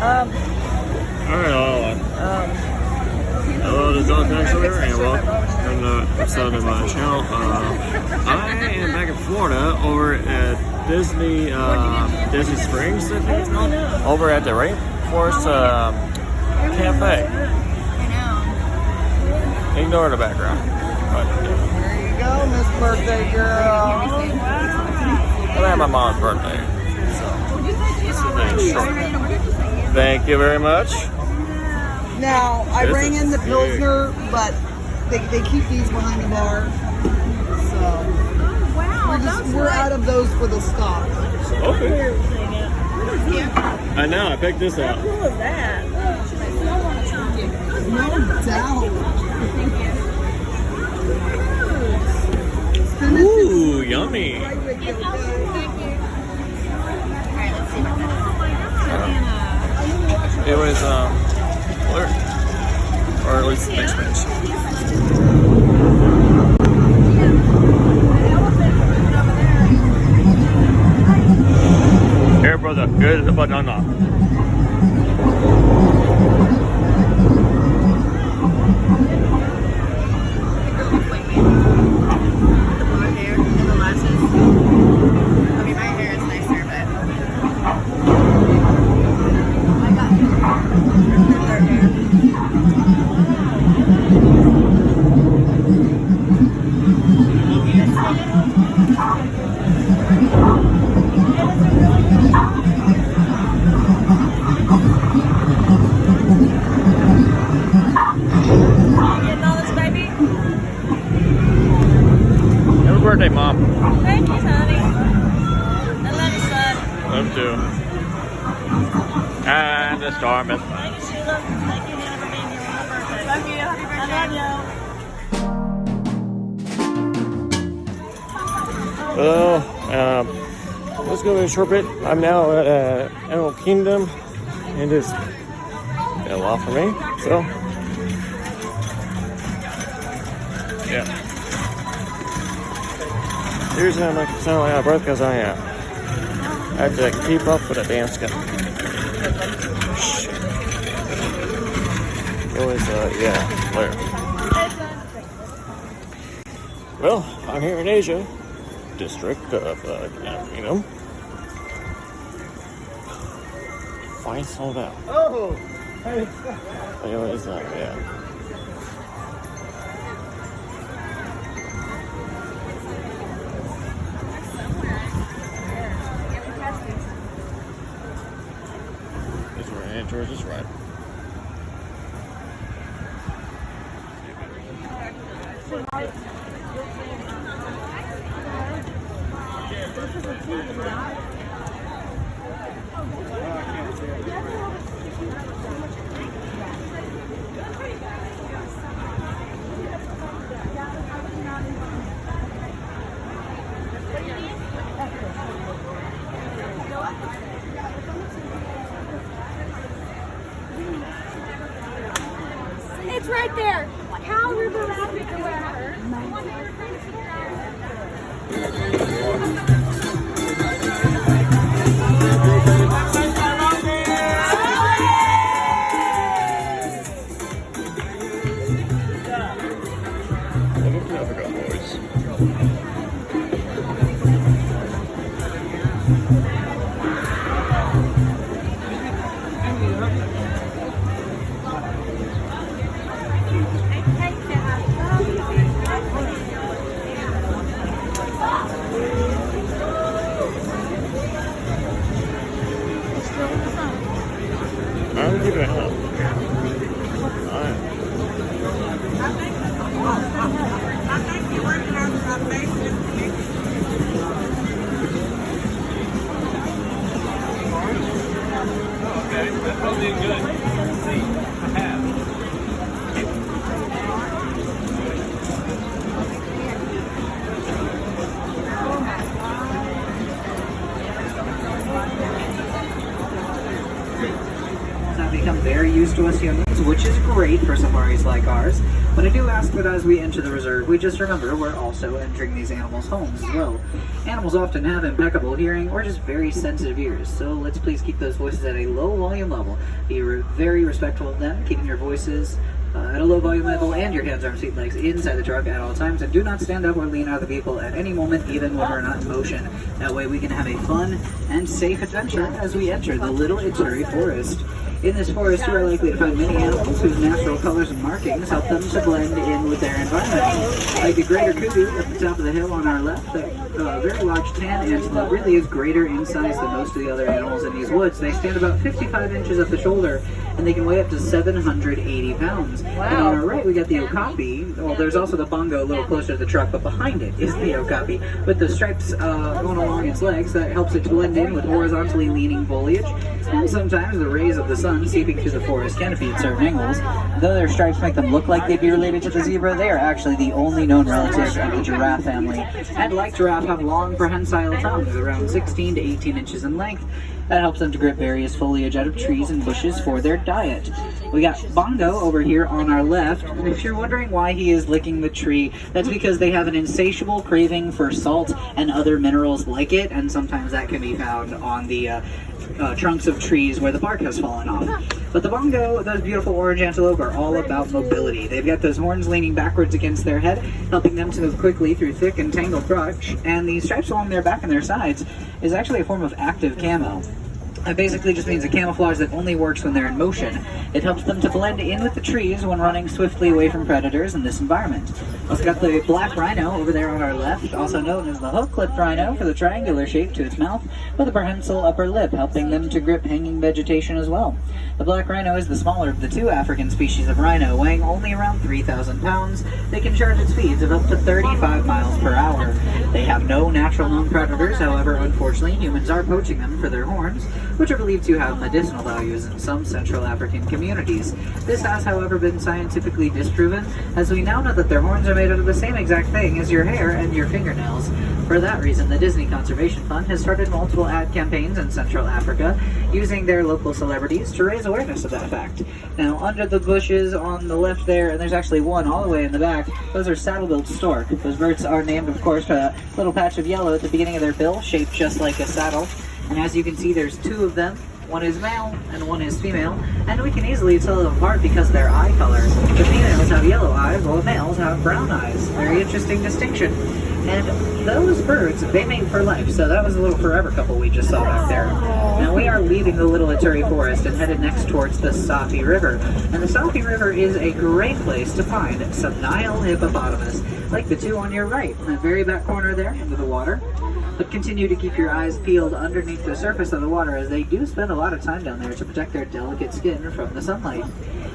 Um, Alright, hello to Dog Counselor and welcome to the episode of my channel. I am back in Florida over at Disney Springs, I think it's called. Over at the Rainforest Cafe. Ignore the background. there you go, Miss Birthday Girl. I had my mom's birthday. So, this is short. Thank you very much. Now, I This bring is in the big. Pilsner, but they keep these behind the bar. So we're out of those for the stock. Okay. I know, I picked this up. How cool is that? No doubt. Ooh, yummy. It was, or at least the experience. Here, brother, here's the banana. Getting all this, baby? Happy birthday, Mom. Thank you, honey. I love you, son. Love too. And the storm is. Thank you, Sheila. Thank you, Hannah, for being here on my birthday. Love you. Happy birthday. I Well, love you. let's go a short bit. I'm now at Animal Kingdom, and it's been a while for me. So, yeah. Here's how I sound like out of breath because I have to keep up with the damn schedule. Shit. It was, yeah, Blair. Well, I'm here in Asia district of Animal Fine sold out. Oh, It was, yeah. This is where Aunt George is right. It's right there. Cow River Rapids or whatever. Look at Africa, boys. I'm giving it up. become very used to us humans, which is great for safaris like ours. But I do ask that as we enter the reserve, we just remember we're also entering these animals' homes as well. Animals often have impeccable hearing or just very sensitive ears, so let's please keep those voices at a low volume level. Be very respectful of them, keeping your voices at a low volume level and your hands, arms, feet, legs inside the truck at all times, and do not stand up or lean out of the vehicle at any moment, even when we're not in motion. That way we can have a fun and safe adventure as we enter the Little Itsuri Forest. In this forest, you are likely to find many animals whose natural colors and markings help them to blend in with their environment. Like the greater kudu at the top of the hill on our left, that very large tan antelope really is greater in size than most of the other animals in these woods. They stand about 55 inches at the shoulder, and they can weigh up to 780 pounds. Wow. And on our right, we got the okapi. Well, there's also the bongo a little closer to the truck, but behind it is the okapi with the stripes going along its legs. That helps it to blend in with horizontally leaning foliage. And sometimes the rays of the sun seeping through the forest canopy at certain angles. Though their stripes make them look like they'd be related to the zebra, they are actually the only known relatives of the giraffe family. And like giraffe, have long prehensile tongues, around 16 to 18 inches in length. That helps them to grip various foliage out of trees and bushes for their diet. We got Bongo over here on our left. And if you're wondering why he is licking the tree, that's because they have an insatiable craving for salt and other minerals like it, and sometimes that can be found on the trunks of trees where the bark has fallen off. But the bongo, those beautiful orange antelope, are all about mobility. They've got those horns leaning backwards against their head, helping them to move quickly through thick and tangled brush, and the stripes along their back and their sides is actually a form of active camo. It basically just means a camouflage that only works when they're in motion. It helps them to blend in with the trees when running swiftly away from predators in this environment. Also got the black rhino over there on our left, also known as the hook-lipped rhino for the triangular shape to its mouth, with a prehensile upper lip, helping them to grip hanging vegetation as well. The black rhino is the smaller of the two African species of rhino, weighing only around 3,000 pounds. They can charge at speeds of up to 35 miles per hour. They have no natural known predators, however, unfortunately, humans are poaching them for their horns, which are believed to have medicinal values in some Central African communities. This has, however, been scientifically disproven, as we now know that their horns are made out of the same exact thing as your hair and your fingernails. For that reason, the Disney Conservation Fund has started multiple ad campaigns in Central Africa, using their local celebrities to raise awareness of that fact. Now, under the bushes on the left there, and there's actually one all the way in the back, those are saddle-billed stork. Those birds are named, of course, for a little patch of yellow at the beginning of their bill, shaped just like a saddle. And as you can see, there's two of them. One is male and one is female, and we can easily tell them apart because their eye color. The females have yellow eyes, while the males have brown eyes. Very interesting distinction. And those birds, they mate for life, so that was a little forever couple we just saw back there. Now we are leaving the Little Itsuri Forest and headed next towards the Safi River. And the Safi River is a great place to find some Nile hippopotamus, like the two on your right, in the very back corner there, into the water. But continue to keep your eyes peeled underneath the surface of the water, as they do spend a lot of time down there to protect their delicate skin from the sunlight.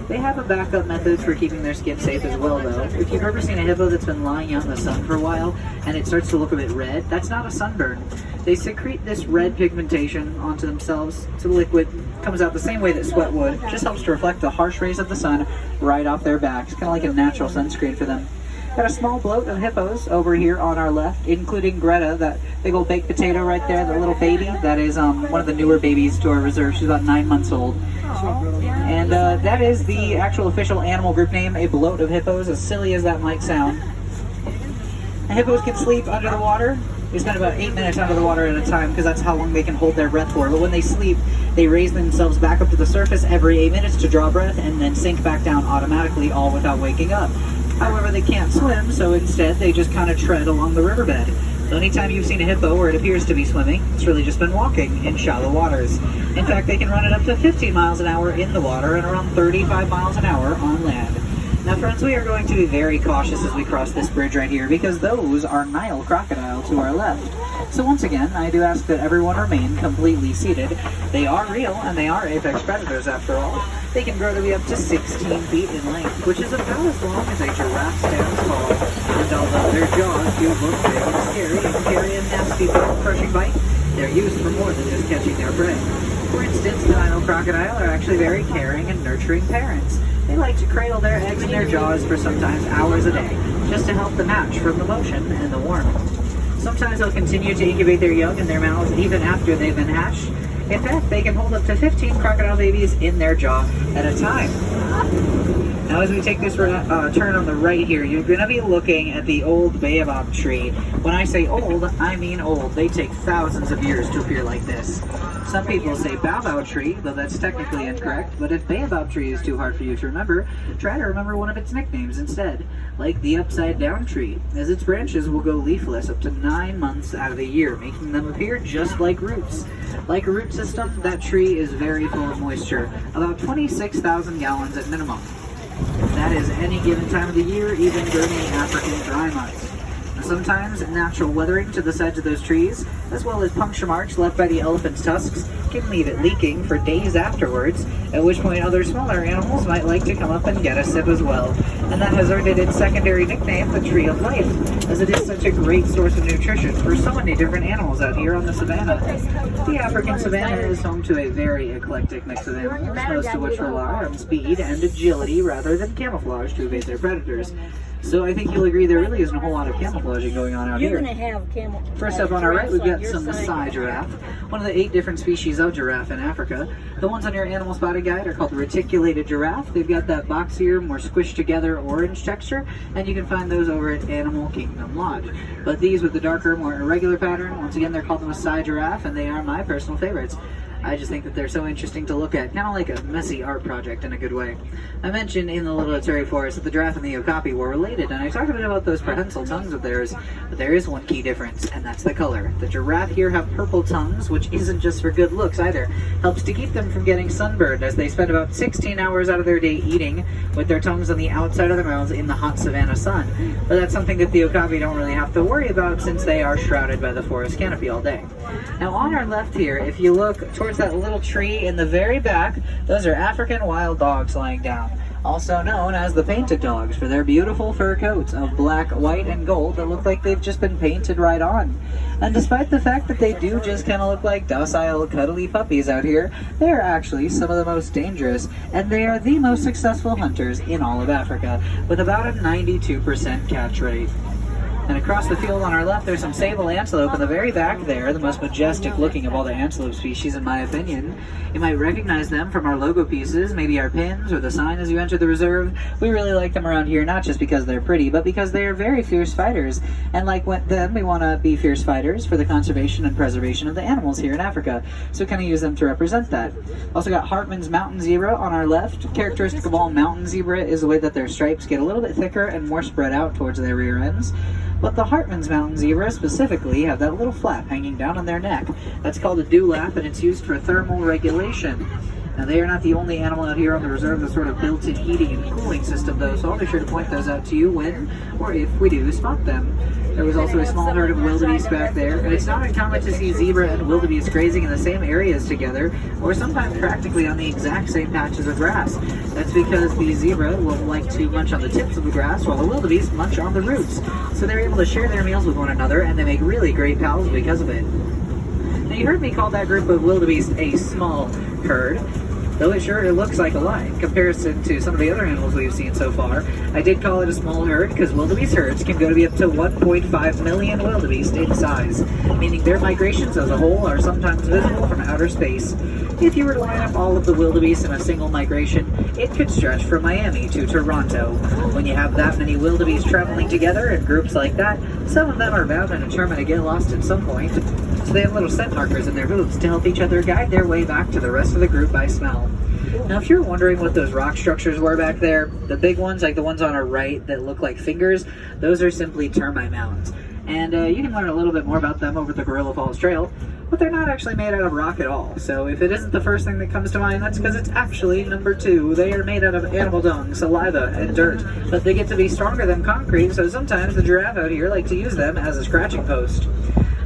They have a backup method for keeping their skin safe as well, though. If you've ever seen a hippo that's been lying out in the sun for a while and it starts to look a bit red, that's not a sunburn. They secrete this red pigmentation onto themselves, so the liquid comes out the same way that sweat would. Just helps to reflect the harsh rays of the sun right off their backs, kind of like a natural sunscreen for them. Got a small bloat of hippos over here on our left, including Greta, that big old baked potato right there, the little baby. That is one of the newer babies to our reserve. She's about 9 months old. And that is the actual official animal group name, a bloat of hippos, as silly as that might sound. And hippos can sleep under the water. They spend about 8 minutes under the water at a time because that's how long they can hold their breath for. But when they sleep, they raise themselves back up to the surface every 8 minutes to draw breath and then sink back down automatically, all without waking up. However, they can't swim, so instead they just kind of tread along the riverbed. So anytime you've seen a hippo where it appears to be swimming, it's really just been walking in shallow waters. In fact, they can run at up to 15 miles an hour in the water and around 35 miles an hour on land. Now friends, we are going to be very cautious as we cross this bridge right here because those are Nile crocodile to our left. So once again, I do ask that everyone remain completely seated. They are real and they are apex predators after all. They can grow to be up to 16 feet in length, which is about as long as a giraffe stands tall. And although their jaws do look big and scary and can carry a nasty bone-crushing bite, they're used for more than just catching their prey. For instance, the Nile crocodile are actually very caring and nurturing parents. They like to cradle their eggs in their jaws for sometimes hours a day, just to help them hatch from the motion and the warmth. Sometimes they'll continue to incubate their young in their mouths even after they've been hatched, In fact, they can hold up to 15 crocodile babies in their jaw at a time. Now, as we take this turn on the right here, you're going to be looking at the old baobab tree. When I say old, I mean old. They take thousands of years to appear like this. Some people say baobab tree, though that's technically incorrect, but if baobab tree is too hard for you to remember, try to remember one of its nicknames instead, like the upside down tree, as its branches will go leafless up to 9 months out of the year, making them appear just like roots. Like a root system, that tree is very full of moisture, about 26,000 gallons at minimum. That is any given time of the year, even during the African dry months. Sometimes natural weathering to the sides of those trees, as well as puncture marks left by the elephant's tusks, can leave it leaking for days afterwards, at which point other smaller animals might like to come up and get a sip as well. And that has earned it its secondary nickname, the Tree of Life, as it is such a great source of nutrition for so many different animals out here on the savanna. The African savanna is home to a very eclectic mix of animals, most of which rely on speed and agility rather than camouflage to evade their predators. So I think you'll agree there really isn't a whole lot of camouflaging going on out You're here. going to have camouflage. First up on our right, we've got Your some side. Maasai giraffe, one of the 8 different species of giraffe in Africa. The ones on your animal spotted guide are called the reticulated giraffe. They've got that boxier, more squished together orange texture, and you can find those over at Animal Kingdom Lodge. But these with the darker, more irregular pattern, once again, they're called the Maasai giraffe, and they are my personal favorites. I just think that they're so interesting to look at, kind of like a messy art project in a good way. I mentioned in the Little Aturi Forest that the giraffe and the okapi were related, and I talked a bit about those prehensile tongues of theirs, but there is one key difference, and that's the color. The giraffe here have purple tongues, which isn't just for good looks either. Helps to keep them from getting sunburned, as they spend about 16 hours out of their day eating, with their tongues on the outside of their mouths in the hot savanna sun. But that's something that the okapi don't really have to worry about, since they are shrouded by the forest canopy all day. Now on our left here, if you look towards that little tree in the very back, those are African wild dogs lying down, also known as the painted dogs for their beautiful fur coats of black, white, and gold that look like they've just been painted right on. And despite the fact that they do just kind of look like docile, cuddly puppies out here, they are actually some of the most dangerous, and they are the most successful hunters in all of Africa, with about a 92% catch rate. And across the field on our left, there's some sable antelope in the very back there, the most majestic looking of all the antelope species in my opinion. You might recognize them from our logo pieces, maybe our pins or the sign as you enter the reserve. We really like them around here, not just because they're pretty, but because they are very fierce fighters. And like them, we want to be fierce fighters for the conservation and preservation of the animals here in Africa. So kind of use them to represent that. Also got Hartman's mountain zebra on our left. Characteristic of all mountain zebra is the way that their stripes get a little bit thicker and more spread out towards their rear ends. But the Hartman's mountain zebra specifically have that little flap hanging down on their neck. That's called a dewlap, and it's used for thermal regulation. Now, they are not the only animal out here on the reserve with sort of built-in heating and cooling system, though, so I'll be sure to point those out to you when, or if we do spot them. There was also a small herd of wildebeest back there, and it's not uncommon to see zebra and wildebeest grazing in the same areas together, or sometimes practically on the exact same patches of grass. That's because the zebra will like to munch on the tips of the grass, while the wildebeest munch on the roots. So they're able to share their meals with one another, and they make really great pals because of it. Now, you heard me call that group of wildebeest a small herd, though it looks like a lot in comparison to some of the other animals we've seen so far. I did call it a small herd because wildebeest herds can go to be up to 1.5 million wildebeest in size, meaning their migrations as a whole are sometimes visible from outer space. If you were to line up all of the wildebeest in a single migration, it could stretch from Miami to Toronto. When you have that many wildebeest traveling together in groups like that, some of them are bound and determined to get lost at some point. So they have little scent markers in their hooves to help each other guide their way back to the rest of the group by smell. Now, if you're wondering what those rock structures were back there, the big ones, like the ones on our right that look like fingers, those are simply termite mounds. And you can learn a little bit more about them over the Gorilla Falls Trail, but they're not actually made out of rock at all. So if it isn't the first thing that comes to mind, that's because it's actually number 2. They are made out of animal dung, saliva, and dirt, but they get to be stronger than concrete, so sometimes the giraffe out here like to use them as a scratching post.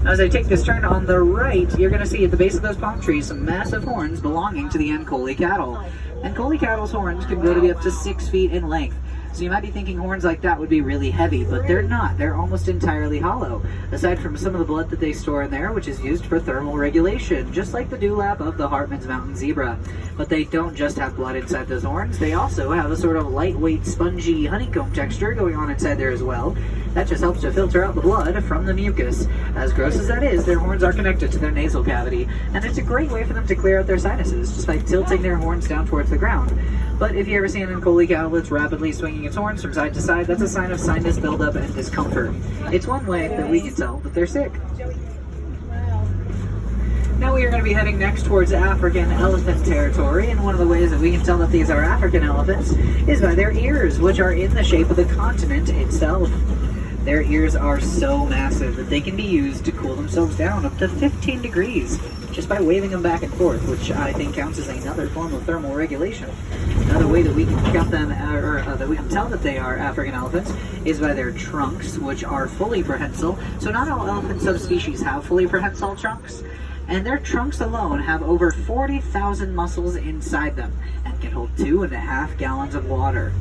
As I take this turn on the right, you're going to see at the base of those palm trees some massive horns belonging to the Ankole cattle. Ankole cattle's horns can go to be up to 6 feet in length. So you might be thinking horns like that would be really heavy, but they're not. They're almost entirely hollow, aside from some of the blood that they store in there, which is used for thermal regulation, just like the dewlap of the Hartman's Mountain zebra. But they don't just have blood inside those horns, they also have a sort of lightweight, spongy honeycomb texture going on inside there as well. That just helps to filter out the blood from the mucus. As gross as that is, their horns are connected to their nasal cavity, and it's a great way for them to clear out their sinuses, just by tilting their horns down towards the ground. But if you ever see an Ankole cow that's rapidly swinging its horns from side to side, that's a sign of sinus buildup and discomfort. It's one way that we can tell that they're sick. Now we are going to be heading next towards African elephant territory, and one of the ways that we can tell that these are African elephants is by their ears, which are in the shape of the continent itself. Their ears are so massive that they can be used to cool themselves down up to 15 degrees just by waving them back and forth, which I think counts as another form of thermal regulation. Another way that we can count them, that we can tell that they are African elephants, is by their trunks, which are fully prehensile. So not all elephant subspecies have fully prehensile trunks, and their trunks alone have over 40,000 muscles inside them and can hold 2.5 gallons of water.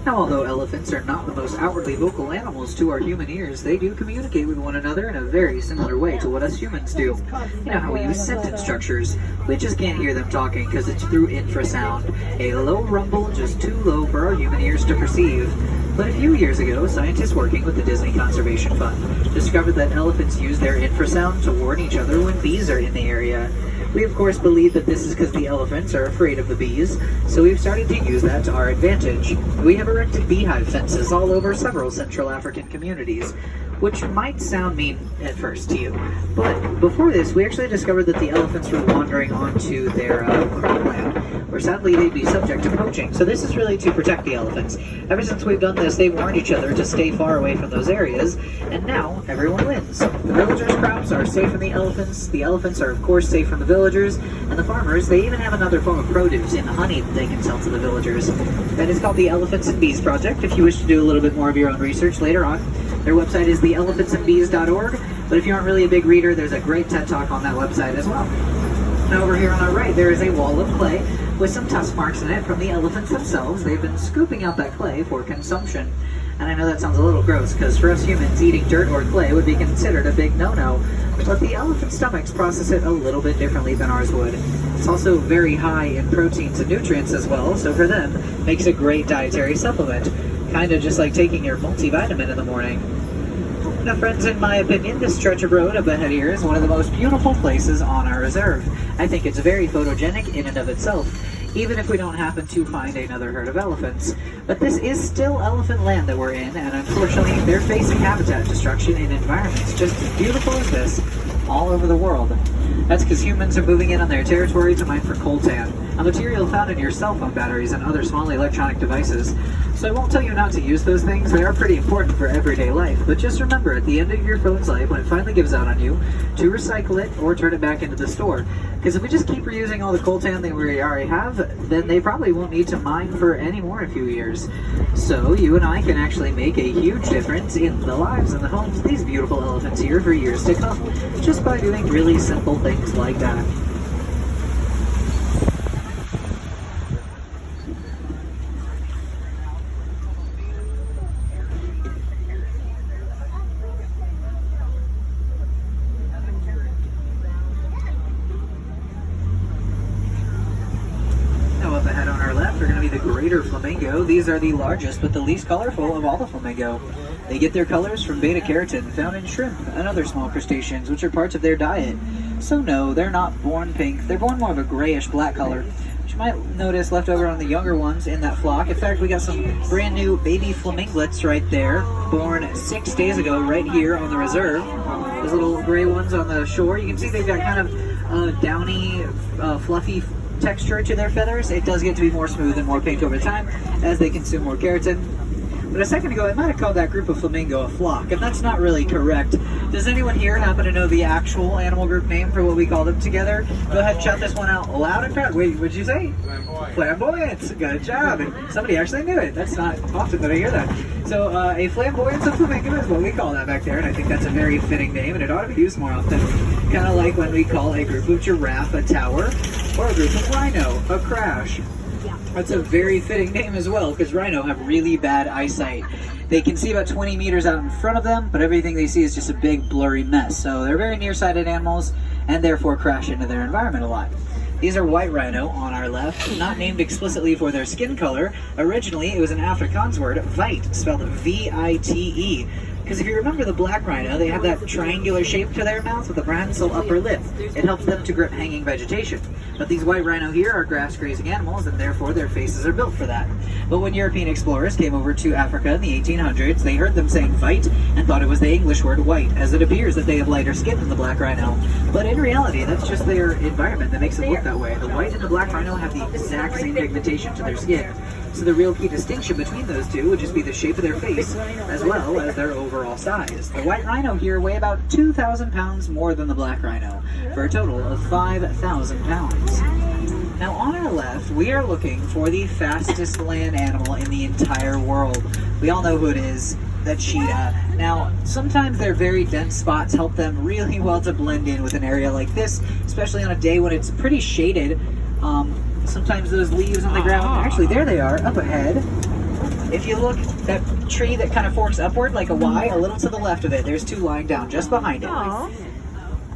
Now, although elephants are not the most outwardly vocal animals to our human ears, they do communicate with one another in a very similar way to what us humans do. You know how we use sentence structures. We just can't hear them talking because it's through infrasound, a low rumble just too low for our human ears to perceive. But a few years ago, scientists working with the Disney Conservation Fund discovered that elephants use their infrasound to warn each other when bees are in the area. We of course believe that this is because the elephants are afraid of the bees, so we've started to use that to our advantage. We have erected beehive fences all over several Central African communities, which might sound mean at first to you. But before this, we actually discovered that the elephants were wandering onto their cropland, where sadly they'd be subject to poaching. So this is really to protect the elephants. Ever since we've done this, they've warned each other to stay far away from those areas, and now everyone wins. The villagers' crops are safe from the elephants are of course safe from the villagers, and the farmers, they even have another form of produce in the honey that they can sell to the villagers. That is called the Elephants and Bees Project. If you wish to do a little bit more of your own research later on, their website is theelephantsandbees.org, but if you aren't really a big reader, there's a great TED Talk on that website as well. Now over here on our right, there is a wall of clay with some tusk marks in it from the elephants themselves. They've been scooping out that clay for consumption. And I know that sounds a little gross, because for us humans, eating dirt or clay would be considered a big no-no. But the elephant stomachs process it a little bit differently than ours would. It's also very high in proteins and nutrients as well, so for them, makes a great dietary supplement. Kind of just like taking your multivitamin in the morning. Now friends, in my opinion, this stretch of road up ahead here is one of the most beautiful places on our reserve. I think it's very photogenic in and of itself, even if we don't happen to find another herd of elephants. But this is still elephant land that we're in, and unfortunately they're facing habitat destruction in environments just as beautiful as this all over the world. That's because humans are moving in on their territory to mine for coltan, a material found in your cell phone batteries and other small electronic devices. So I won't tell you not to use those things, they are pretty important for everyday life, but just remember at the end of your phone's life, when it finally gives out on you, to recycle it or turn it back into the store. Because if we just keep reusing all the coltan that we already have, then they probably won't need to mine for any more in a few years. So you and I can actually make a huge difference in the lives and the homes of these beautiful elephants here for years to come, just by doing really simple things like that. Flamingo. These are the largest but the least colorful of all the flamingo. They get their colors from beta-carotene found in shrimp and other small crustaceans, which are parts of their diet. So no, they're not born pink. They're born more of a grayish-black color, which you might notice left over on the younger ones in that flock. In fact, we got some brand new baby flaminglets right there, born 6 days ago right here on the reserve. Those little gray ones on the shore, you can see they've got kind of downy, fluffy texture to their feathers. It does get to be more smooth and more pink over time as they consume more keratin. But a second ago, I might have called that group of flamingo a flock, and that's not really correct. Does anyone here happen to know the actual animal group name for what we call them together? Go ahead and shout this one out loud and proud. Wait, what'd you say? Flamboyance. Good job. And somebody actually knew it. That's not often that I hear that. So a flamboyance of flamingo is what we call that back there, and I think that's a very fitting name, and it ought to be used more often. Kind of like when we call a group of giraffe a tower, or a group of rhino a crash. That's a very fitting name as well, because rhino have really bad eyesight. They can see about 20 meters out in front of them, but everything they see is just a big blurry mess. So they're very nearsighted animals, and therefore crash into their environment a lot. These are white rhino on our left, not named explicitly for their skin color. Originally, it was an Afrikaans word, vite, spelled V-I-T-E. Because if you remember the black rhino, they have that triangular shape to their mouth with a prehensile upper lip. It helps them to grip hanging vegetation. But these white rhino here are grass-grazing animals, and therefore their faces are built for that. But when European explorers came over to Africa in the 1800s, they heard them saying vite and thought it was the English word white, as it appears that they have lighter skin than the black rhino. But in reality, that's just their environment that makes it look that way. The white and the black rhino have the exact same pigmentation to their skin. So the real key distinction between those two would just be the shape of their face, as well as their overall size. The white rhino here weigh about 2,000 pounds more than the black rhino, for a total of 5,000 pounds. Now on our left, we are looking for the fastest land animal in the entire world. We all know who it is, the cheetah. Now, sometimes their very dense spots help them really well to blend in with an area like this, especially on a day when it's pretty shaded. Sometimes those leaves on the ground, actually there they are, up ahead. If you look, that tree that kind of forks upward like a Y, a little to the left of it, there's two lying down just behind it.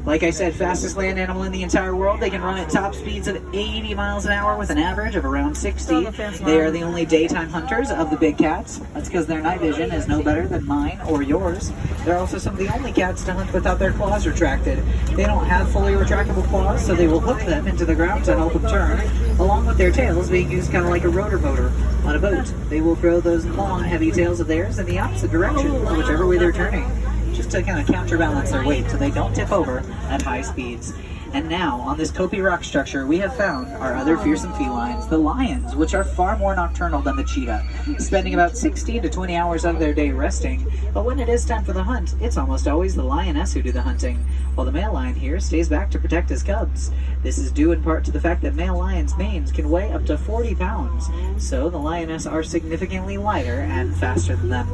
Like I said, fastest land animal in the entire world. They can run at top speeds of 80 miles an hour with an average of around 60. They are the only daytime hunters of the big cats. That's because their night vision is no better than mine or yours. They're also some of the only cats to hunt without their claws retracted. They don't have fully retractable claws, so they will hook them into the ground to help them turn, along with their tails being used kind of like a rotor motor on a boat. They will throw those long, heavy tails of theirs in the opposite direction, whichever way they're turning, just to kind of counterbalance their weight so they don't tip over at high speeds. And now, on this Kopi rock structure, we have found our other fearsome felines, the lions, which are far more nocturnal than the cheetah, spending about 16 to 20 hours of their day resting. But when it is time for the hunt, it's almost always the lioness who do the hunting, while the male lion here stays back to protect his cubs. This is due in part to the fact that male lions' manes can weigh up to 40 pounds, so the lioness are significantly lighter and faster than them.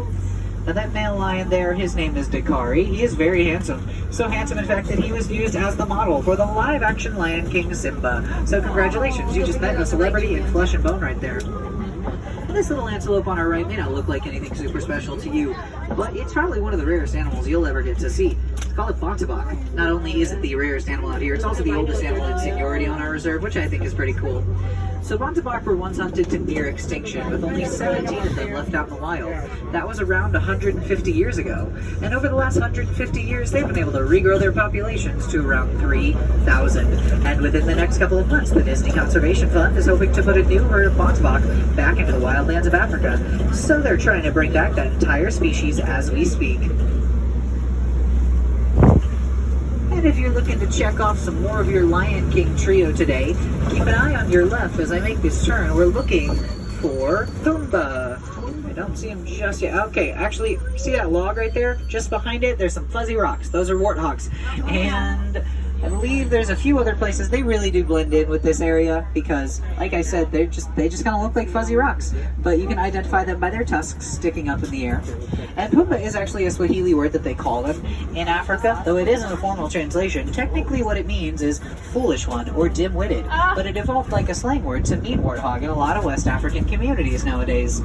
Now that male lion there, his name is Dakari. He is very handsome. So handsome, in fact, that he was used as the model for the live-action Lion King Simba. So congratulations, you just met a celebrity in flesh and bone right there. And this little antelope on our right may not look like anything super special to you, but it's probably one of the rarest animals you'll ever get to see. It's called a bontebok. Not only is it the rarest animal out here, it's also the oldest animal in seniority on our reserve, which I think is pretty cool. So bontebok were once hunted to near extinction, with only 17 of them left out in the wild. That was around 150 years ago. And over the last 150 years, they've been able to regrow their populations to around 3,000. And within the next couple of months, the Disney Conservation Fund is hoping to put a new herd of bontebok back into the wildlands of Africa. So they're trying to bring back that entire species as we speak. And if you're looking to check off some more of your Lion King trio today, keep an eye on your left as I make this turn. We're looking for Pumbaa. I don't see him just yet. Okay, actually, see that log right there? Just behind it, there's some fuzzy rocks. Those are warthogs. And I believe there's a few other places. They really do blend in with this area because, like I said, they just kind of look like fuzzy rocks. But you can identify them by their tusks sticking up in the air. And Pumbaa is actually a Swahili word that they call them in Africa, though it isn't a formal translation. Technically what it means is foolish one or dim-witted, but it evolved like a slang word to mean warthog in a lot of West African communities nowadays.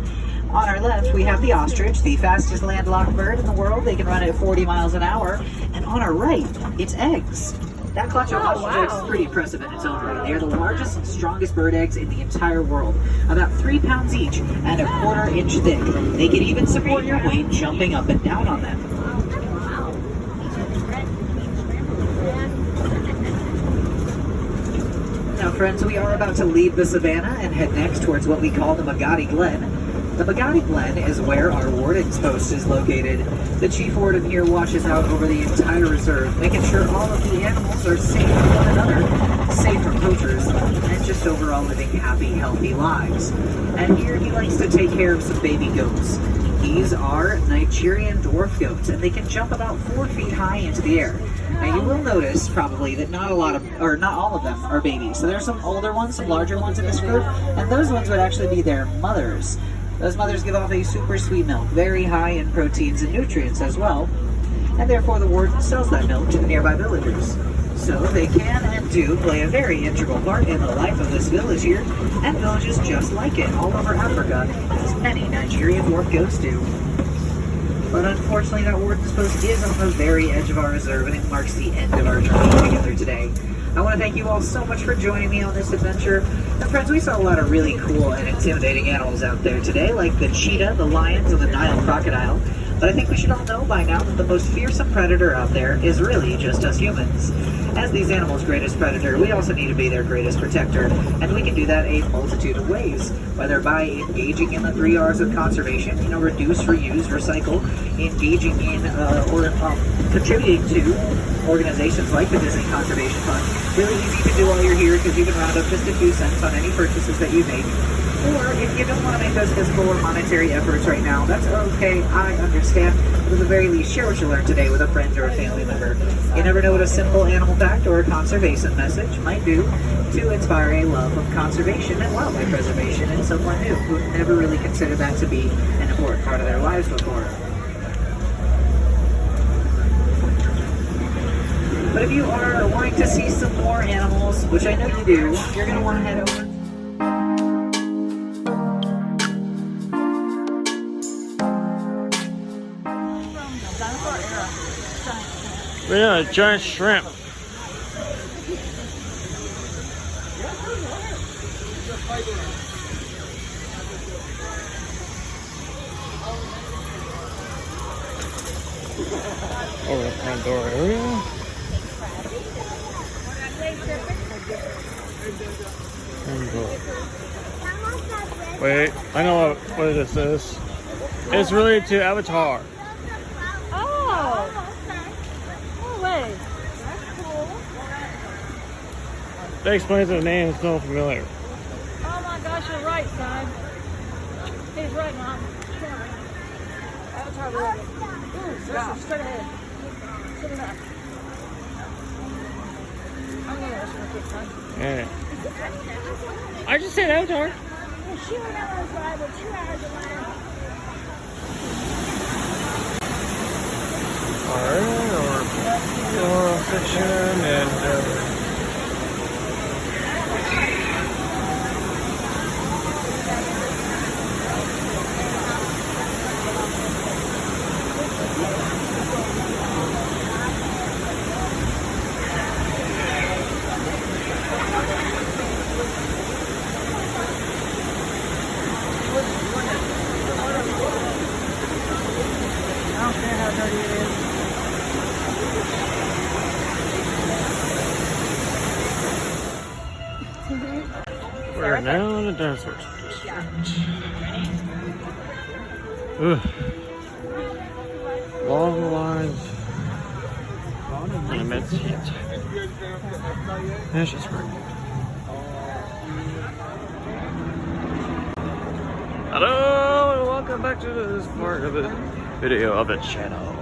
On our left, we have the ostrich, the fastest landlocked bird in the world. They can run at 40 miles an hour. And on our right, it's eggs. That clutch of ostrich eggs is pretty impressive in its own right. They are the largest and strongest bird eggs in the entire world. About 3 pounds each and a 1/4 inch thick. They can even support your weight jumping up and down on them. Now friends, we are about to leave the savannah and head next towards what we call the Magadi Glen. The Magadi Glen is where our warden's post is located. The chief warden here watches out over the entire reserve, making sure all of the animals are safe from one another, safe from poachers, and just overall living happy, healthy lives. And here he likes to take care of some baby goats. These are Nigerian dwarf goats, and they can jump about 4 feet high into the air. Now you will notice probably that not all of them are babies. So there's some older ones, some larger ones in this group, and those ones would actually be their mothers. Those mothers give off a super sweet milk, very high in proteins and nutrients as well, and therefore the warden sells that milk to the nearby villagers. So they can and do play a very integral part in the life of this village here, and villages just like it all over Africa, as many Nigerian dwarf goats do. But unfortunately, that warden's post is on the very edge of our reserve, and it marks the end of our journey together today. I want to thank you all so much for joining me on this adventure. And friends, we saw a lot of really cool and intimidating animals out there today, like the cheetah, the lions, and the Nile crocodile. But I think we should all know by now that the most fearsome predator out there is really just us humans. As these animals' greatest predator, we also need to be their greatest protector, and we can do that a multitude of ways, whether by engaging in the 3 R's of conservation, reduce, reuse, recycle, engaging in or contributing to organizations like the Disney Conservation Fund. Really easy to do while you're here because you can round up just a few cents on any purchases that you make. Or if you don't want to make those physical or monetary efforts right now, that's okay, I understand. But at the very least, share what you learned today with a friend or a family member. You never know what a simple animal fact or a conservation message might do to inspire a love of conservation and wildlife preservation in someone new who never really considered that to be an important part of their lives before. But if you are wanting to see some more animals, which I know you do, you're going to want to head over. Yeah, a giant shrimp. Over the Pandora area. Wait, I know what this is. It's related to Avatar. That explains the name, it's so familiar. Oh my gosh, you're right, son. He's right, Mom. Avatar related. Ooh, straight ahead. Straight enough. I'm gonna let you look at son. Yeah. I just said Avatar. Well, she went out on his ride with 2 hours of land. Alright, or fiction and we're now in the dinosaur district. Long lines and immense heat. That's just great. Hello and welcome back to this part of the video of the channel.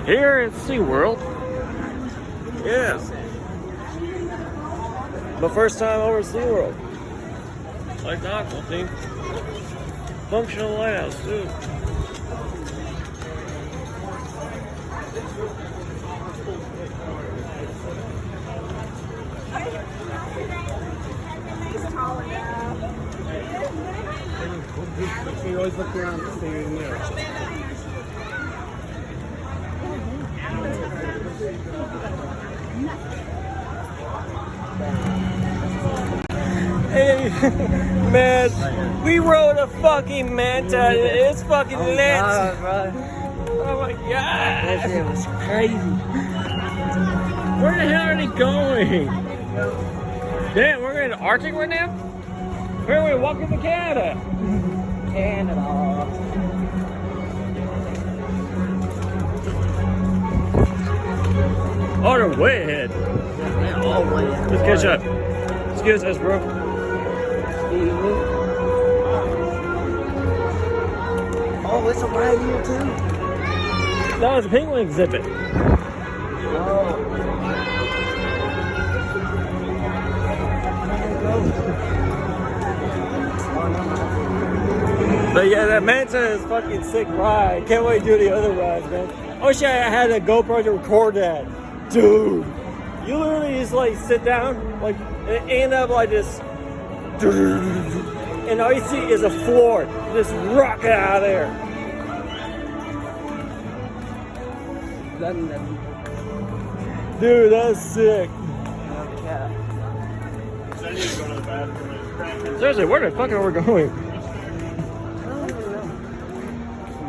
Here at SeaWorld. Yes. My first time over SeaWorld. Like the aqua theme. Functional lighthouse too. You always look around to see your mirror. Hey, man, we rode a fucking manta. It's fucking lit. Oh my god. That shit was crazy. Where the hell are they going? Damn, we're in the Arctic right now? Where are we walking to Canada? Canada. Oh, they're way ahead. Yeah, all the way ahead. Let's catch up. Excuse us, bro. this a ride here too? No, it's a penguin exhibit. But yeah, that Manta is fucking sick ride. Can't wait to do the other rides, man. I wish I had a GoPro to record that. Dude, you literally just like sit down, like, and end up like this. And all you see is a floor just rocking out of there. Dude, that's sick. Seriously, where the fuck are we going?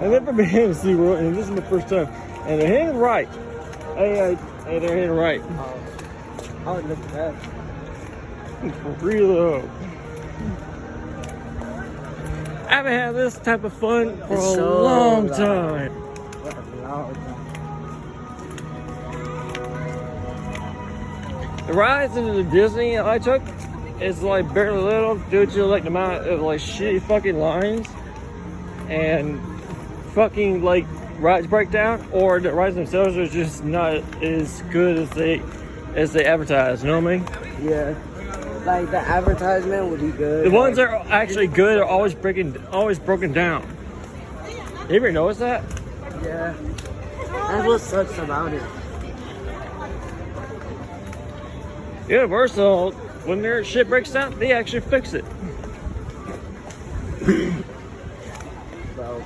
I've never been to SeaWorld, and this is my first time. And they're heading right. Hey, they're heading right. Oh, look at that. Reload. I haven't had this type of fun for a long time. The rides into the Disney I took is like barely little due to like the amount of like shitty fucking lines and fucking like rides break down, or the rides themselves are just not as good as they advertise. You know what I mean? Yeah. Like the advertisement would be good. The ones that are actually good are always broken down. You ever notice that? Yeah. That's what sucks about it. Universal, when their shit breaks down, they actually fix it. So,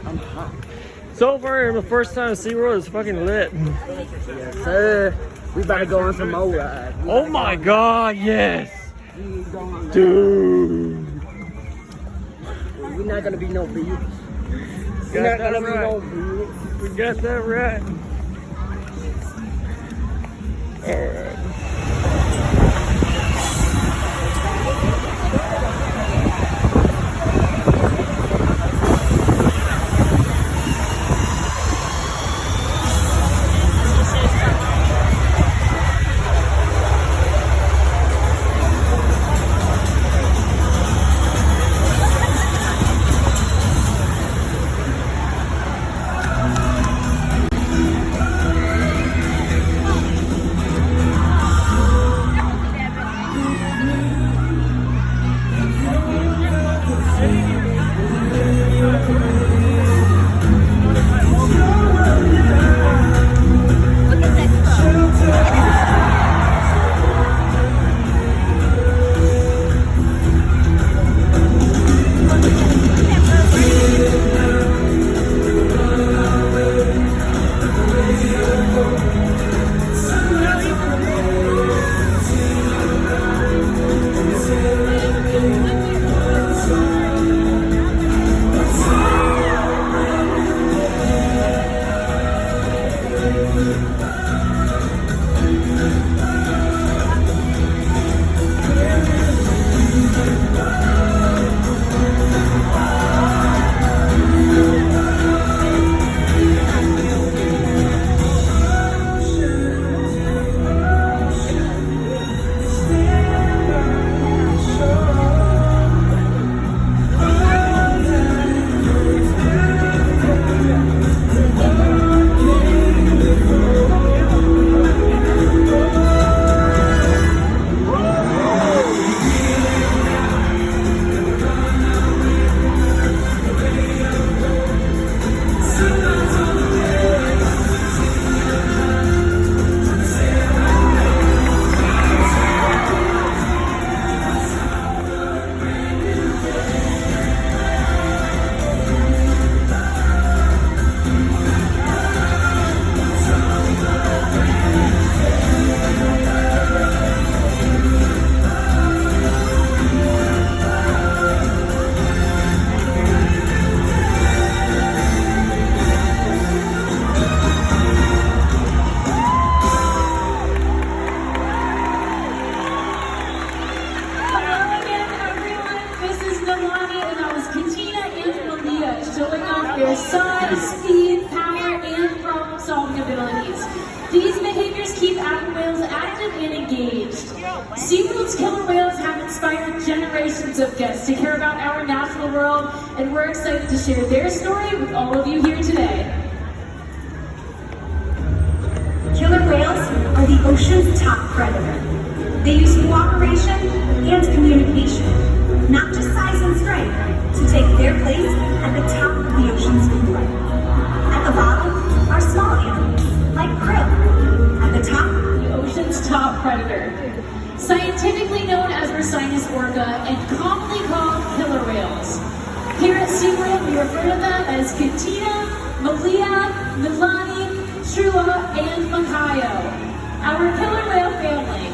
I'm hot. So far, the first time SeaWorld is fucking lit. Yes, sir. We about to go on some more rides. Oh my god, yes! Dude! We're not gonna be no beach. We're Got not that gonna be no right. beach. We got that right. Alright. young whales active and engaged. SeaWorld's killer whales have inspired generations of guests to care about our natural world, and we're excited to share their story with all of you here today. Killer whales are the ocean's top predator. They use cooperation and communication, not just size and strength, to take their place at the top of the ocean's food web. At the bottom are small animals, like krill. At the top, The ocean's top predator. Scientifically known as Rhinus orca and commonly called killer whales. Here at SeaWorld, we refer to them as Katina, Malia, Milani, Trua, and Makayo, our killer whale family.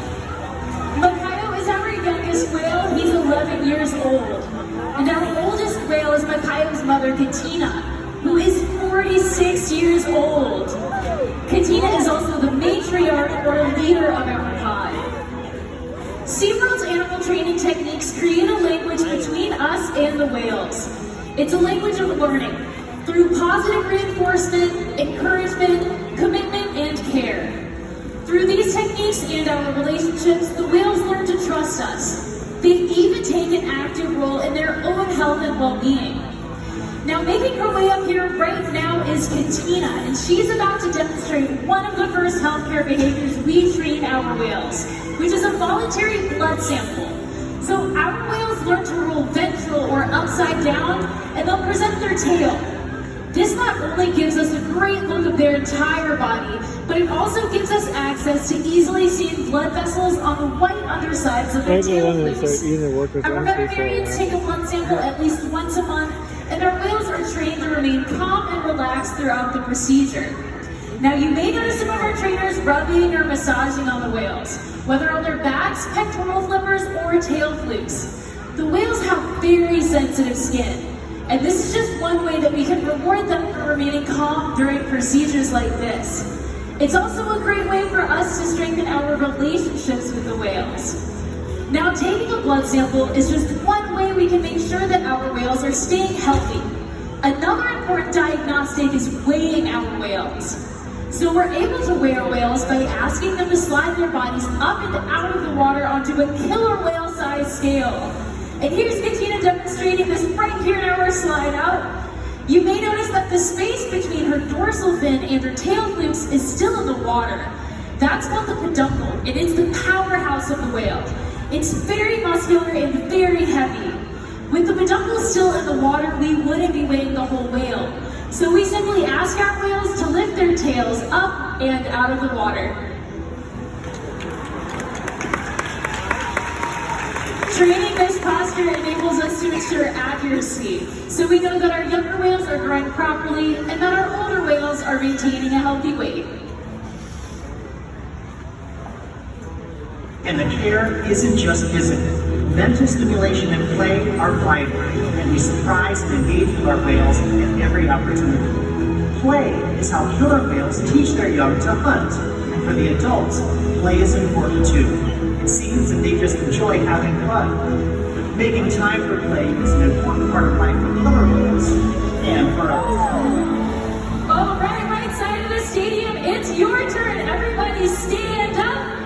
Makayo is our youngest whale. He's 11 years old. And our oldest whale is Makayo's mother, Katina, who is 46 years old. Katina is also the matriarch or leader of our pod. SeaWorld's animal training techniques create a language between us and the whales. It's a language of learning through positive reinforcement, encouragement, commitment, and care. Through these techniques and our relationships, the whales learn to trust us. They even take an active role in their own health and well-being. Now, making her way up here right now is Katina, and she's about to demonstrate one of the first healthcare behaviors we train our whales, which is a voluntary blood sample. So our whales learn to roll ventral or upside down, and they'll present their tail. This not only gives us a great look of their entire body, but it also gives us access to easily seen blood vessels on the white undersides of their tail flukes. Our veterinarians take a blood sample at least once a month, and our whales are trained to remain calm and relaxed throughout the procedure. Now, you may notice some of our trainers rubbing or massaging on the whales, whether on their backs, pectoral flippers, or tail flukes. The whales have very sensitive skin, and this is just one way that we can reward them for remaining calm during procedures like this. It's also a great way for us to strengthen our relationships with the whales. Now, taking a blood sample is just one way we can make sure that our whales are staying healthy. Another important diagnostic is weighing our whales. So we're able to weigh our whales by asking them to slide their bodies up and out of the water onto a killer whale size scale. And here's Katina demonstrating this right here in our slide out. You may notice that the space between her dorsal fin and her tail flukes is still in the water. That's called the peduncle, and it's the powerhouse of the whale. It's very muscular and very heavy. With the peduncle still in the water, we wouldn't be weighing the whole whale. So we simply ask our whales to lift their tails up and out of the water. Training this posture enables us to ensure accuracy, so we know that our younger whales are growing properly and that our older whales are maintaining a healthy weight. And the care isn't just physical. Mental stimulation and play are vital, and we surprise and engage with our whales at every opportunity. Play is how killer whales teach their young to hunt, and for the adults, play is important too. It seems that they just enjoy having fun. Making time for play is an important part of life for killer whales and for us. All right side of the stadium, it's your turn. Everybody stand up.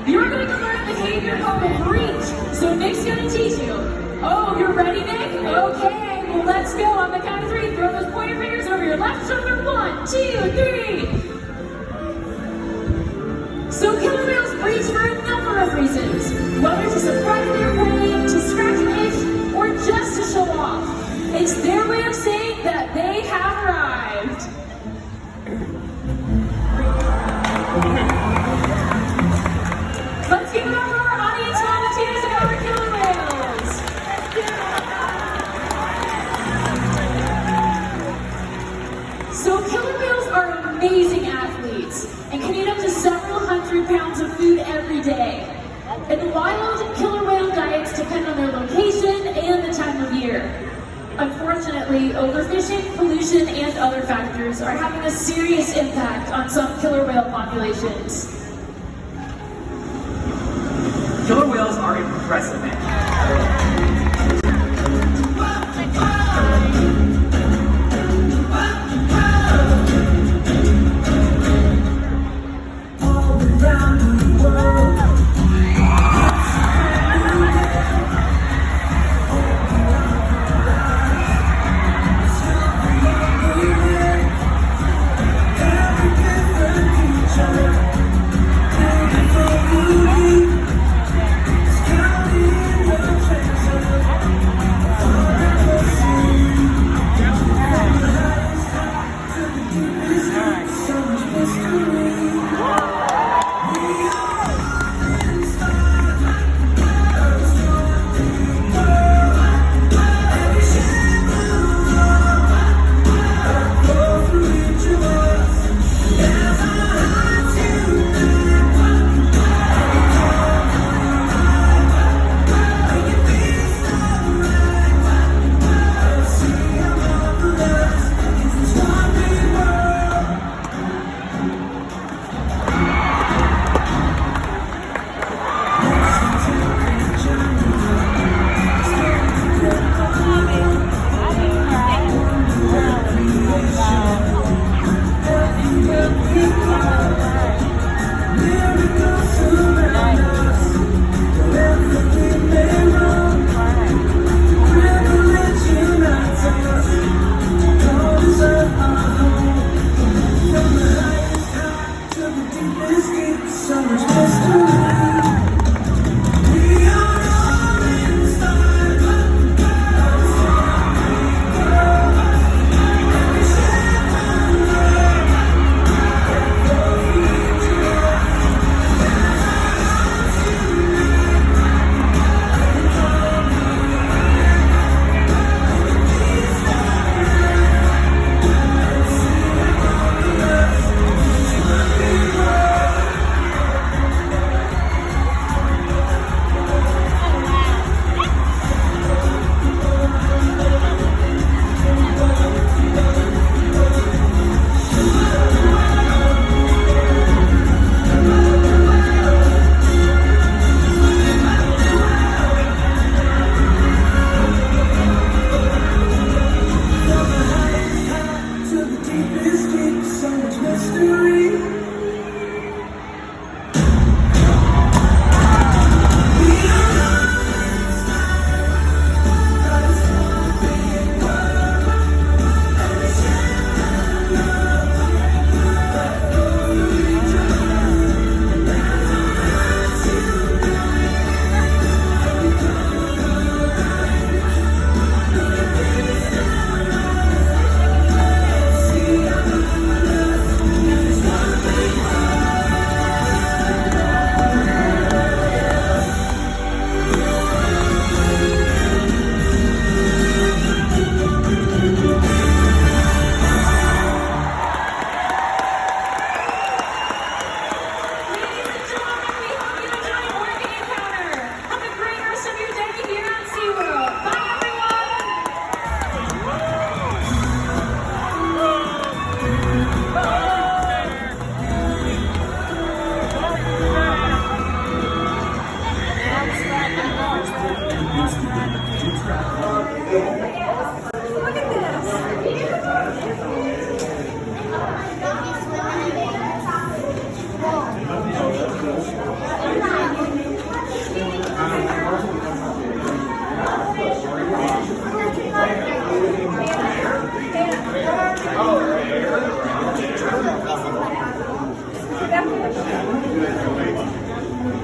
You're going to learn a behavior called a breach. So Nick's going to teach you. Oh, you're ready, Nick? Okay, well, let's go. On the count of three, throw those pointer fingers over your left shoulder. 1, 2, 3. So killer whales breach for a number of reasons, whether to surprise their prey, to scratch an itch, or just to show off. It's their way of saying that they have arrived. Let's give it up for our audience volunteers and our killer whales. So killer whales are amazing athletes and can eat up to several hundred pounds of food every day. In the wild, killer whale diets depend on their location and the time of year. Unfortunately, overfishing, pollution, and other factors are having a serious impact on some killer whale populations. Killer whales are impressive animals.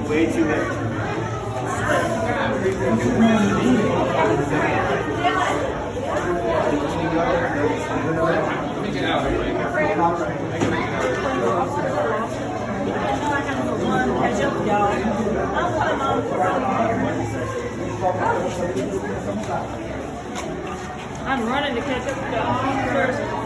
Way too late. I'm running to catch up with the officers.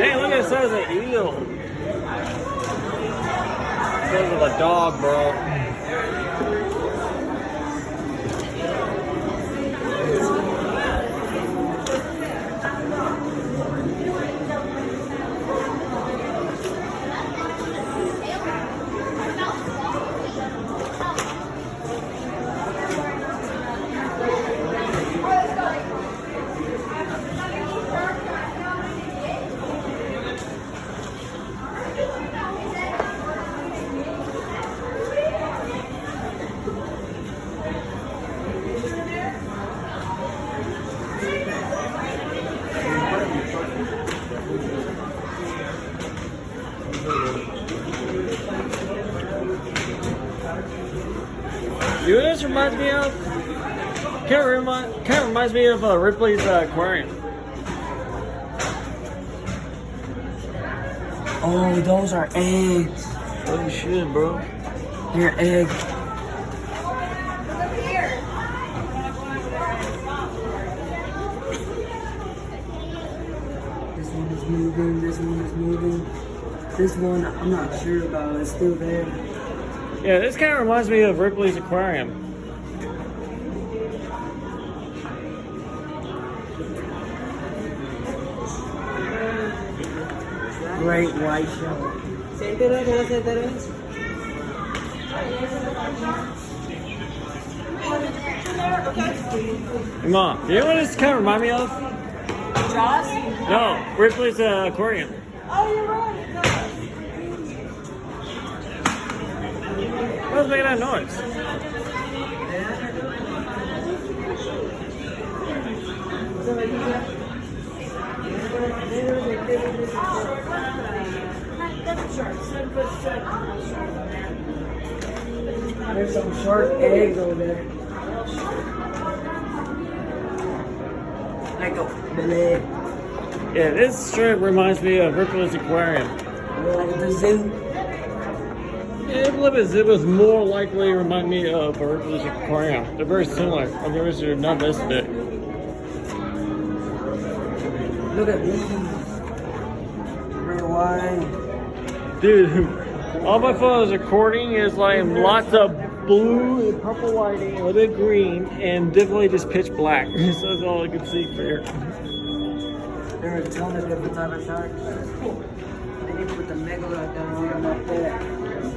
Hey, look, it says an eel. It says of a dog, bro. reminds me of? Kind of reminds me of Ripley's aquarium. Oh, those are eggs. Oh shit, bro. They're eggs. This one is moving. This one is moving. This one, I'm not sure about. It's still there. Yeah, this kind of reminds me of Ripley's aquarium. Great white shark. Hey, Mom, you know what this kind of remind me of? Jaws? No, Ripley's aquarium. Oh, you're right. It does. What was making that noise? There's some shark eggs over there. Like a belly. Yeah, this strip reminds me of Ripley's aquarium. Like the zoo. Yeah, I believe it was more likely remind me of Ripley's aquarium. They're very similar. I've never seen none this big. Look at these. Red wine. Dude, all my photos recording is like lots of blue and purple lighting, a little bit green, and definitely just pitch black. So that's all I can see clear. There are a ton of different type of sharks. They need to put the megalodon up there.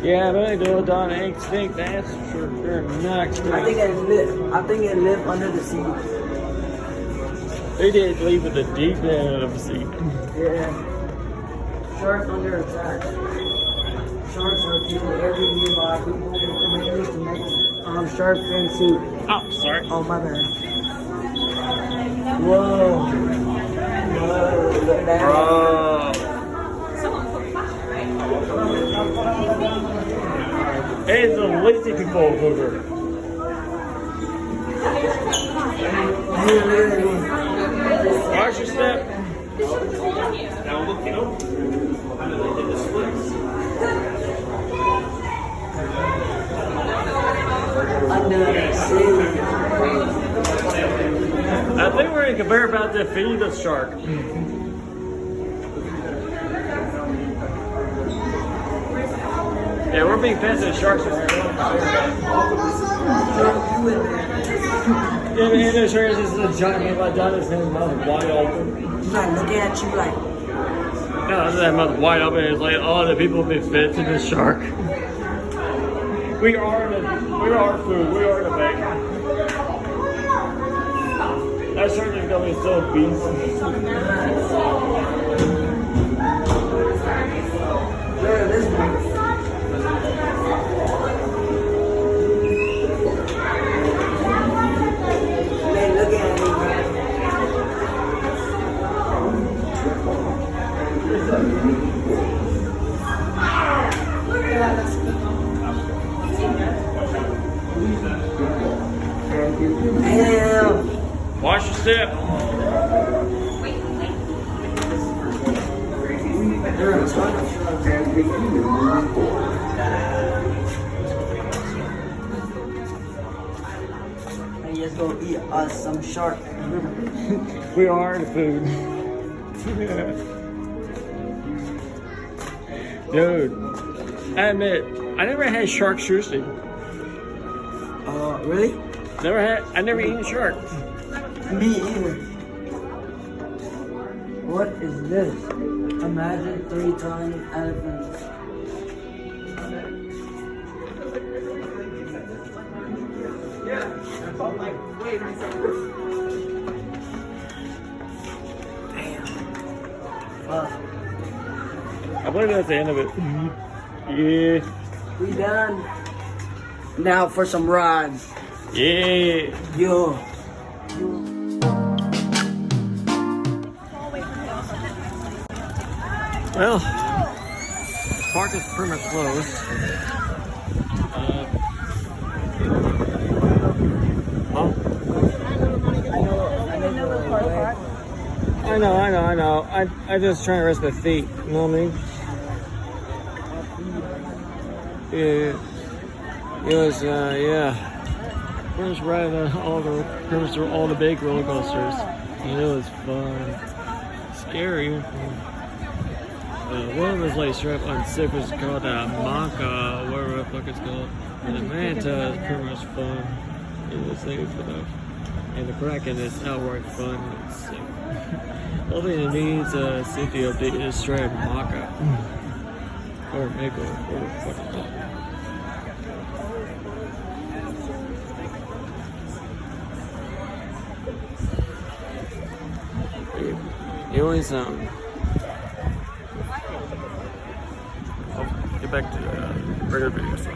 Yeah, but they do Don extinct, that's for sure. They're not extinct. I think it live under the sea. They did leave at the deep end of the sea. Yeah. Sharks under attack. Sharks are killing every nearby people and communities to make shark fin soup. Oh, sorry. Oh, my bad. Whoa. Whoa, look at that. Bro. Hey, it's a lazy people over. Watch your step. Now look, you know. Under the sea. I think we're going to compare about to feed the shark. Yeah, we're being fed to the sharks right now. Yeah, and the shark is just a giant man like that. His mouth wide open. He's like looking at you like. No, that mouth wide open. It's like, oh, the people have been fed to the shark. We are food. We are the bait. That shark is gonna be so beast. Look at this one. Man, look at me. Damn. Watch your step. There are a ton of sharks. And let's go eat us some shark. We are the food. Dude, I admit, I never had shark sushi. Really? I never eaten shark. Me either. What is this? Imagine 3-ton elephants. I believe that's the end of it. Yeah. We done. Now for some rides. Yeah. Yo. Well, park is pretty much closed. I know. I just trying to rest my feet. You know what I mean? Yeah. It was, yeah. We're just riding all the big roller coasters. And it was fun. Scary. One of us like strapped on sick was called Maka, whatever the fuck it's called. And the Manta is pretty much fun. It was safe enough. And the Kraken is outright fun. It's sick. All thing it needs a safety update is strap Maka. Or Mako, whatever the fuck it's called. Anyways, I'll get back to the regular video. So.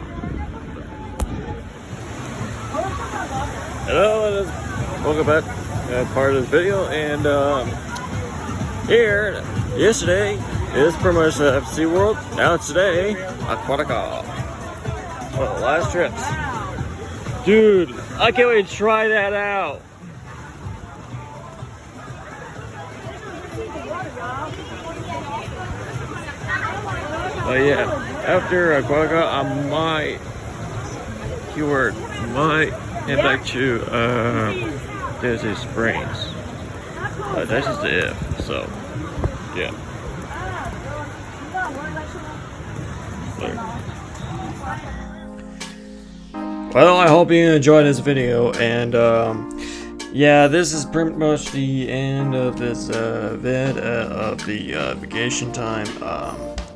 Hello, welcome back. Part of this video, and here yesterday is pretty much SeaWorld. Now today, Aquatica. Well, the last trips, dude. I can't wait to try that out. But yeah, after Aquatica, I might, keyword, might head back to Disney Springs. That's just the if, so yeah. Well, I hope you enjoyed this video, and yeah, this is pretty much the end of this vid of the vacation time.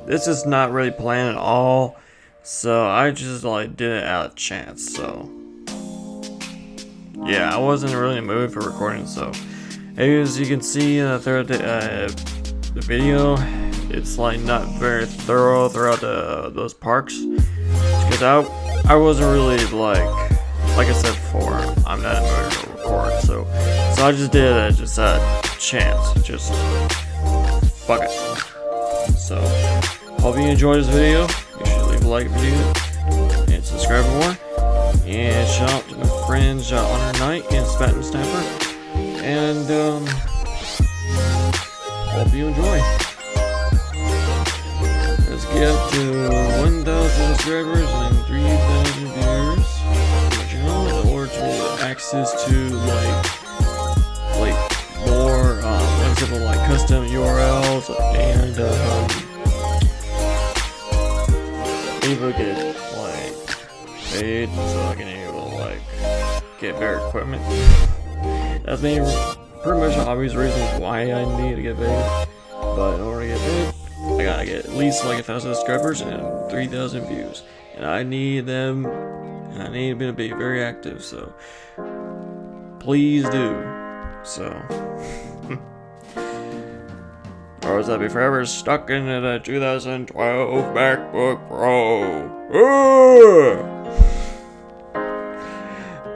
This is not really planned at all, so I just like did it out of chance. So yeah, I wasn't really in the mood for recording. So as you can see throughout the video, it's like not very thorough throughout those parks, because I wasn't really like I said before, I'm not in the mood to record. So I just did it just at chance, just fuck it. So hope you enjoyed this video. You should leave a like video and subscribe for more. And shout out to my friends Honor Knight and Spatin Snapper. And hope you enjoy. Let's get up to 1,000 subscribers and 3,000 viewers. But you know, in order to get access to like more like custom URLs and able to get like paid, so I can able to like get better equipment. That's pretty much the obvious reasons why I need to get paid. But in order to get paid, I gotta get at least like 1,000 subscribers and 3,000 views, and I need them. I need them to be very active, so please do. So. Or else I'll be forever stuck in the 2012 MacBook Pro.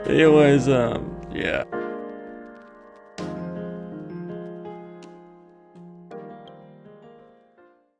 Anyways, yeah.